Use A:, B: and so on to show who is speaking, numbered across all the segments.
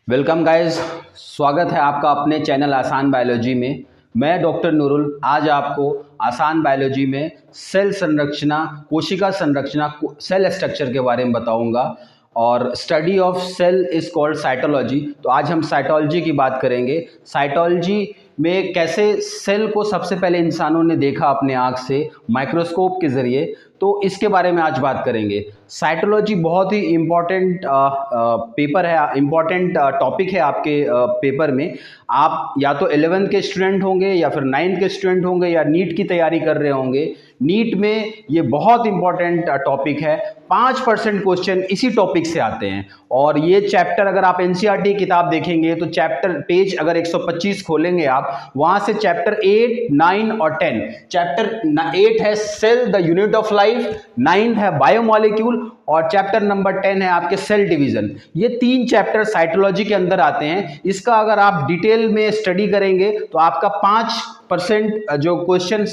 A: Welcome guys, स्वागत है आपका अपने चैनल आसान बायोलॉजी में। मैं डॉक्टर नूरुल आज आपको आसान बायोलॉजी में सेल संरचना, कोशिका संरचना, सेल स्ट्रक्चर के बारे में बताऊंगा। और study of cell is called cytology. तो आज हम साइटोलॉजी की बात करेंगे। साइटोलॉजी में कैसे सेल को सबसे पहले इंसानों ने देखा अपने आँख से माइक्रोस्कोप के ज़रिए, तो इसके बारे में आज बात करेंगे। साइटोलॉजी बहुत ही इम्पॉर्टेंट पेपर है, इम्पॉर्टेंट टॉपिक है आपके पेपर में। आप या तो 11th के स्टूडेंट होंगे या फिर 9th के स्टूडेंट होंगे या नीट की तैयारी कर रहे होंगे। नीट में ये बहुत इम्पॉर्टेंट टॉपिक है। 5% क्वेश्चन इसी टॉपिक से आते हैं। और ये चैप्टर अगर आप एनसीईआरटी किताब देखेंगे तो चैप्टर पेज अगर 125 खोलेंगे आप, वहाँ से चैप्टर 8, 9 और 10। चैप्टर 8 है cell the unit of life, 9 है बायोमॉलिक्यूल और चैप्टर नंबर 10 है आपके सेल डिवीजन। ये 3 चैप्टर साइटोलॉजी के अंदर आते हैं। इसका अगर आप डिटेल में स्टडी करेंगे तो आपका 5% जो क्वेश्चन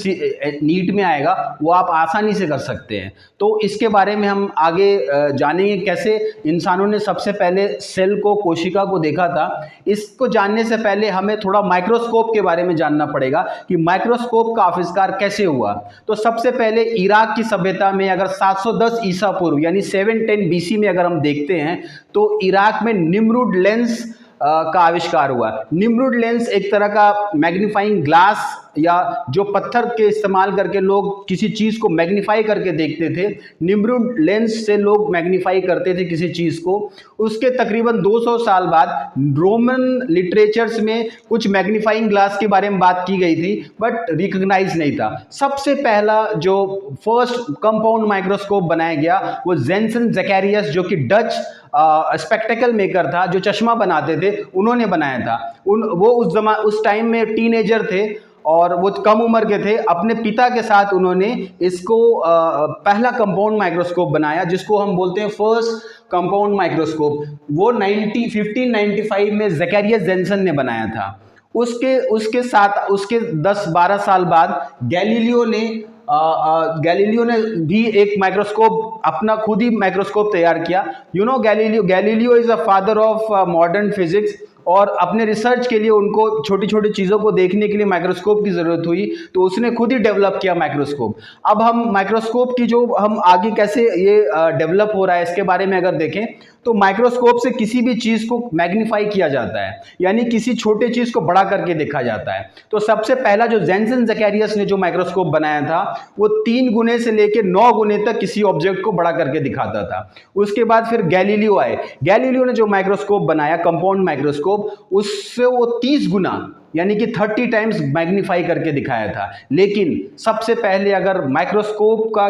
A: नीट में आएगा वो आप आसानी से कर सकते हैं। तो इसके बारे में हम आगे जानेंगे कैसे इंसानों ने सबसे पहले सेल को, कोशिका को देखा था। इसको जानने से पहले हमें थोड़ा माइक्रोस्कोप के बारे में जानना पड़ेगा कि माइक्रोस्कोप का आविष्कार कैसे हुआ। तो सबसे पहले इराक की सभ्यता में अगर 710 ईसा पूर्व यानी 710 बीसी में अगर हम देखते हैं तो इराक में निम्रुड लेंस का आविष्कार हुआ। निम्रुड लेंस एक तरह का मैग्नीफाइंग ग्लास या जो पत्थर के इस्तेमाल करके लोग किसी चीज़ को मैग्नीफाई करके देखते थे। निम्रुड लेंस से लोग मैग्नीफाई करते थे किसी चीज़ को। उसके तकरीबन 200 साल बाद रोमन लिटरेचर्स में कुछ मैग्नीफाइंग ग्लास के बारे में बात की गई थी, बट रिकॉग्नाइज नहीं था। सबसे पहला जो फर्स्ट कंपाउंड माइक्रोस्कोप बनाया गया वो जेंसन ज़ेकेरियस, जो कि डच स्पेक्टेकल मेकर था, जो चश्मा बनाते थे, उन्होंने बनाया था। वो उस टाइम में टीनेजर थे और वो कम उम्र के थे। अपने पिता के साथ उन्होंने इसको पहला कंपाउंड माइक्रोस्कोप बनाया, जिसको हम बोलते हैं फर्स्ट कंपाउंड माइक्रोस्कोप। वो 1595 में ज़ेकेरियस जेंसन ने बनाया था। उसके साथ उसके 10-12 साल बाद गैलीलियो ने भी एक माइक्रोस्कोप, अपना खुद ही माइक्रोस्कोप तैयार किया। Galileo is a father of modern physics. और अपने रिसर्च के लिए उनको छोटी छोटी चीज़ों को देखने के लिए माइक्रोस्कोप की ज़रूरत हुई, तो उसने खुद ही डेवलप किया माइक्रोस्कोप। अब हम माइक्रोस्कोप की जो हम आगे कैसे ये डेवलप हो रहा है इसके बारे में अगर देखें तो माइक्रोस्कोप से किसी भी चीज़ को मैग्नीफाई किया जाता है, यानी किसी छोटे चीज़ को बड़ा करके देखा जाता है। तो सबसे पहला जो जेंसन ज़ेकेरियस ने जो माइक्रोस्कोप बनाया था वो 3 गुने से लेकर 9 गुने तक किसी ऑब्जेक्ट को बड़ा करके दिखाता था। उसके बाद फिर गैलीलियो आए। गैलीलियो ने जो माइक्रोस्कोप बनाया, कंपाउंड माइक्रोस्कोप, उससे वो 30 गुना यानी कि 30 टाइम्स मैग्नीफाई करके दिखाया था। लेकिन सबसे पहले अगर माइक्रोस्कोप का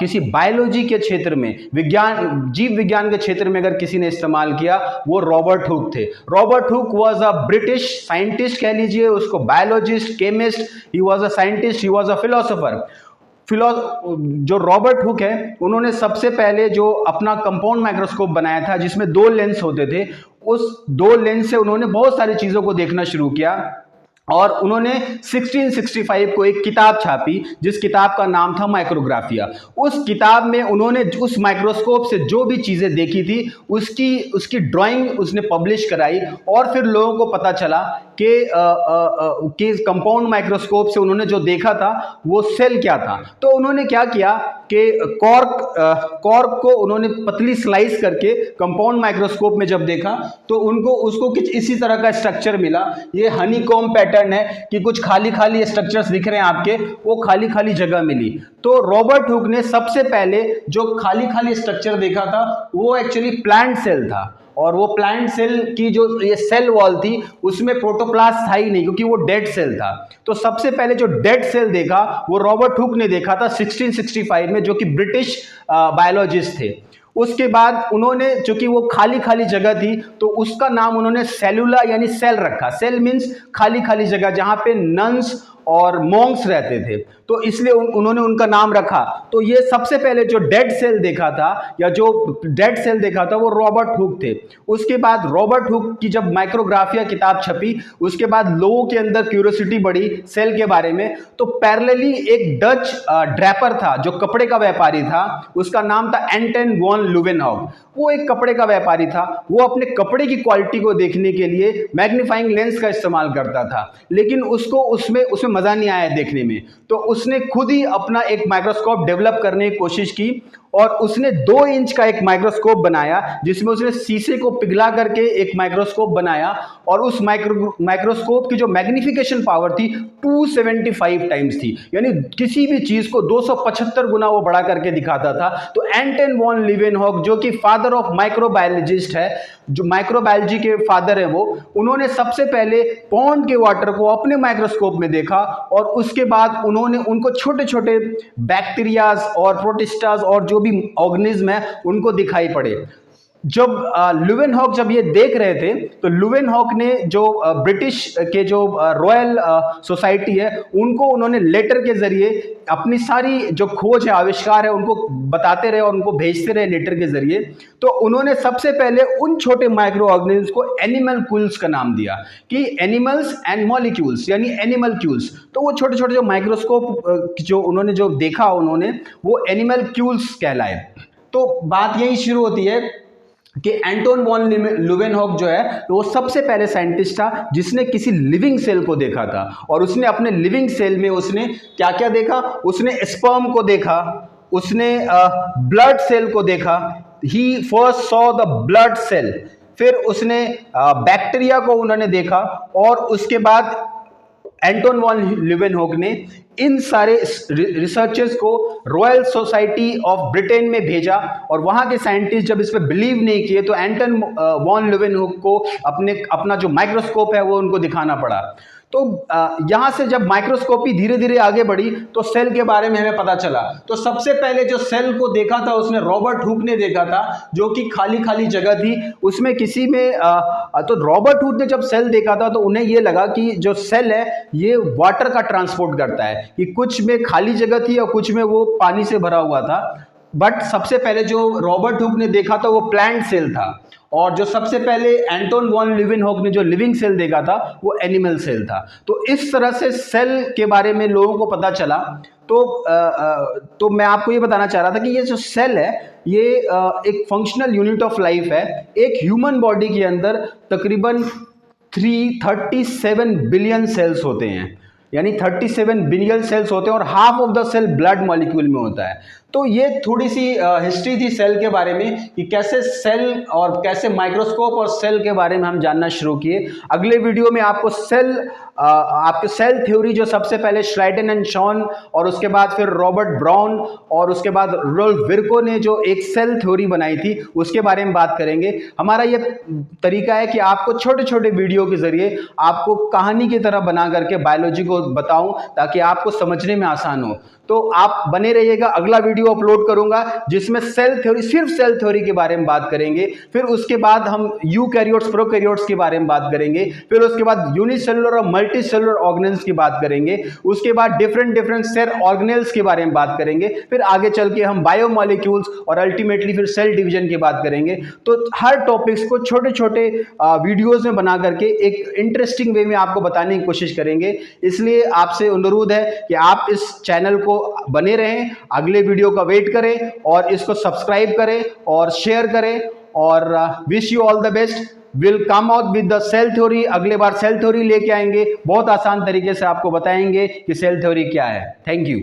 A: किसी बायोलॉजी के क्षेत्र में, जीव विज्ञान के क्षेत्र में अगर किसी ने इस्तेमाल किया वो रॉबर्ट हुक थे। Robert Hooke was a British scientist, कह लीजिए उसको, biologist, chemist. He was a scientist, he was a philosopher. जो रॉबर्ट हुक है, उन्होंने सबसे पहले जो अपना कंपाउंड माइक्रोस्कोप बनाया था जिसमें 2 लेंस होते थे, उस 2 लेंस से उन्होंने बहुत सारी चीज़ों को देखना शुरू किया। और उन्होंने 1665 को एक किताब छापी जिस किताब का नाम था माइक्रोग्राफिया। उस किताब में उन्होंने उस माइक्रोस्कोप से जो भी चीज़ें देखी थी उसकी ड्राइंग उसने पब्लिश कराई। और फिर लोगों को पता चला कि कंपाउंड माइक्रोस्कोप से उन्होंने जो देखा था वो सेल क्या था। तो उन्होंने क्या किया कि कॉर्क को उन्होंने पतली स्लाइस करके कंपाउंड माइक्रोस्कोप में जब देखा तो उसको कुछ इसी तरह का स्ट्रक्चर मिला। ये हनीकॉम्ब पैटर्न है कि कुछ खाली खाली स्ट्रक्चर्स दिख रहे हैं आपके, वो खाली खाली जगह मिली। तो रॉबर्ट हुक ने सबसे पहले जो खाली खाली स्ट्रक्चर देखा था वो एक्चुअली प्लांट सेल था। और वो प्लांट सेल की जो ये सेल वॉल थी उसमें प्रोटोप्लास्ट था ही नहीं, क्योंकि वो डेड सेल था। तो सबसे पहले जो डेड सेल देखा वो रॉबर्ट हुक ने देखा था 1665 में, जो कि ब्रिटिश बायोलॉजिस्ट थे। उसके बाद उन्होंने, चूंकि वो खाली खाली जगह थी, तो उसका नाम उन्होंने सेलुला यानी सेल रखा। सेल मीन्स खाली खाली जगह, जहां पे नन्स और मॉन्क्स रहते थे, तो इसलिए उन्होंने उनका नाम रखा। तो ये सबसे पहले जो डेड सेल देखा था या जो डेड सेल देखा था वो रॉबर्ट हुक थे। उसके बाद रॉबर्ट हुक की जब माइक्रोग्राफिया किताब छपी, उसके बाद लोगों के अंदर क्यूरियोसिटी बढ़ी सेल के बारे में। तो पैरेलली एक डच ड्रैपर था जो कपड़े का व्यापारी था, उसका नाम था एंटन वॉन ल्यूवेनहॉक। वो एक कपड़े का व्यापारी था, वो अपने कपड़े की क्वालिटी को देखने के लिए मैग्नीफाइंग लेंस का इस्तेमाल करता था, लेकिन उसको उसमें मजा नहीं आया देखने में। तो उसने खुद ही अपना एक माइक्रोस्कोप डेवलप करने की कोशिश की और उसने 2 इंच का एक माइक्रोस्कोप बनाया, जिसमें उसने शीशे को पिघला करके एक माइक्रोस्कोप बनाया और उस माइक्रोस्कोप की जो मैग्निफिकेशन पावर थी 275 टाइम्स थी, यानी किसी भी चीज को 275 गुना वो बड़ा करके दिखाता था। तो एंटन वॉन ल्यूवेनहॉक जो कि फादर ऑफ माइक्रोबायोलॉजिस्ट है, जो माइक्रोबायोलॉजी के फादर है, वो उन्होंने सबसे पहले पॉन्ड के वाटर को अपने माइक्रोस्कोप में देखा और उसके बाद उन्होंने उनको छोटे छोटे बैक्टीरियाज और प्रोटिस्टाज और जो भी ऑर्गेनिज्म है उनको दिखाई पड़े। जब ल्यूवेनहॉक जब ये देख रहे थे तो ल्यूवेनहॉक ने जो ब्रिटिश के जो रॉयल सोसाइटी है उनको उन्होंने लेटर के जरिए अपनी सारी जो खोज है, आविष्कार है, उनको बताते रहे और उनको भेजते रहे लेटर के जरिए। तो उन्होंने सबसे पहले उन छोटे माइक्रो ऑर्गेनिज्म को एनिमलक्यूल्स का नाम दिया कि एनिमल्स एंड मॉलिक्यूल्स, यानी एनिमलक्यूल्स। तो वो छोटे छोटे जो माइक्रोस्कोप जो उन्होंने जो देखा उन्होंने वो एनिमलक्यूल्स कहलाए। तो बात यही शुरू होती है कि एंटन वॉन ल्यूवेनहॉक जो है वो सबसे पहले साइंटिस्ट था जिसने किसी लिविंग सेल को देखा था। और उसने अपने लिविंग सेल में उसने क्या क्या देखा, उसने स्पर्म को देखा, उसने ब्लड सेल को देखा, he first saw the blood cell, फिर उसने बैक्टीरिया को उन्होंने देखा और उसके बाद एंटन वॉन ल्यूवेनहॉक ने इन सारे रिसर्चर्स को रॉयल सोसाइटी ऑफ ब्रिटेन में भेजा और वहां के साइंटिस्ट जब इस पे बिलीव नहीं किए तो एंटन वॉन ल्यूवेनहॉक को अपना जो माइक्रोस्कोप है वो उनको दिखाना पड़ा। तो यहां से जब माइक्रोस्कोपी धीरे धीरे आगे बढ़ी तो सेल के बारे में हमें पता चला। तो सबसे पहले जो सेल को देखा था उसने रॉबर्ट हुक ने देखा था, जो कि खाली खाली जगह थी, उसमें किसी में तो रॉबर्ट हुक ने जब सेल देखा था तो उन्हें यह लगा कि जो सेल है ये वाटर का ट्रांसपोर्ट करता है, कि कुछ में खाली जगह थी और कुछ में वो पानी से भरा हुआ था। बट सबसे पहले जो रॉबर्ट हुक ने देखा था वो प्लांट सेल था और जो सबसे पहले एंटन वॉन ल्यूवेनहॉक ने जो लिविंग सेल देखा था वो एनिमल सेल था। तो इस तरह से सेल के बारे में लोगों को पता चला। तो मैं आपको ये बताना चाह रहा था कि ये जो सेल है ये एक फंक्शनल यूनिट ऑफ लाइफ है। एक ह्यूमन बॉडी के अंदर तकरीबन 37 बिलियन सेल्स होते हैं, यानी 37 बिलियन सेल्स होते हैं और half of the cell blood molecule में होता है। तो ये थोड़ी सी हिस्ट्री थी सेल के बारे में कि कैसे सेल और कैसे माइक्रोस्कोप और सेल के बारे में हम जानना शुरू किए। अगले वीडियो में आपको आपके सेल थ्योरी जो सबसे पहले श्लाइडन एंड शॉन और उसके बाद फिर रॉबर्ट ब्राउन और उसके बाद रोल्फ विर्को ने जो एक सेल थ्योरी बनाई थी उसके बारे में बात करेंगे। हमारा ये तरीका है कि आपको छोटे छोटे वीडियो के जरिए आपको कहानी की तरह बना करके बायोलॉजी को बताऊं ताकि आपको समझने में आसान हो। तो आप बने रहिएगा, अगला वीडियो अपलोड करूंगा जिसमें सेल थ्योरी, सिर्फ सेल थ्योरी के बारे में बात करेंगे। फिर उसके बाद हम यूकैरियोट्स प्रोकैरियोट्स के बारे में बात करेंगे। फिर उसके बाद यूनिसेलुलर और मल्टी सेलुलर ऑर्गेनेल्स की बात करेंगे। उसके बाद डिफरेंट सेल ऑर्गेनेल्स के बारे में बात करेंगे। फिर आगे चल के हम बायोमॉलिक्यूल्स और अल्टीमेटली फिर सेल डिवीजन की बात करेंगे। तो हर टॉपिक्स को छोटे छोटे वीडियोज में बना करके एक इंटरेस्टिंग वे में आपको बताने की कोशिश करेंगे। इसलिए आपसे अनुरोध है कि आप इस चैनल को बने रहें, अगले वीडियो का वेट करें और इसको सब्सक्राइब करें और शेयर करें और wish you all the best. Will come out with the cell theory. अगले बार सेल थ्योरी लेके आएंगे, बहुत आसान तरीके से आपको बताएंगे कि सेल थ्योरी क्या है। Thank you.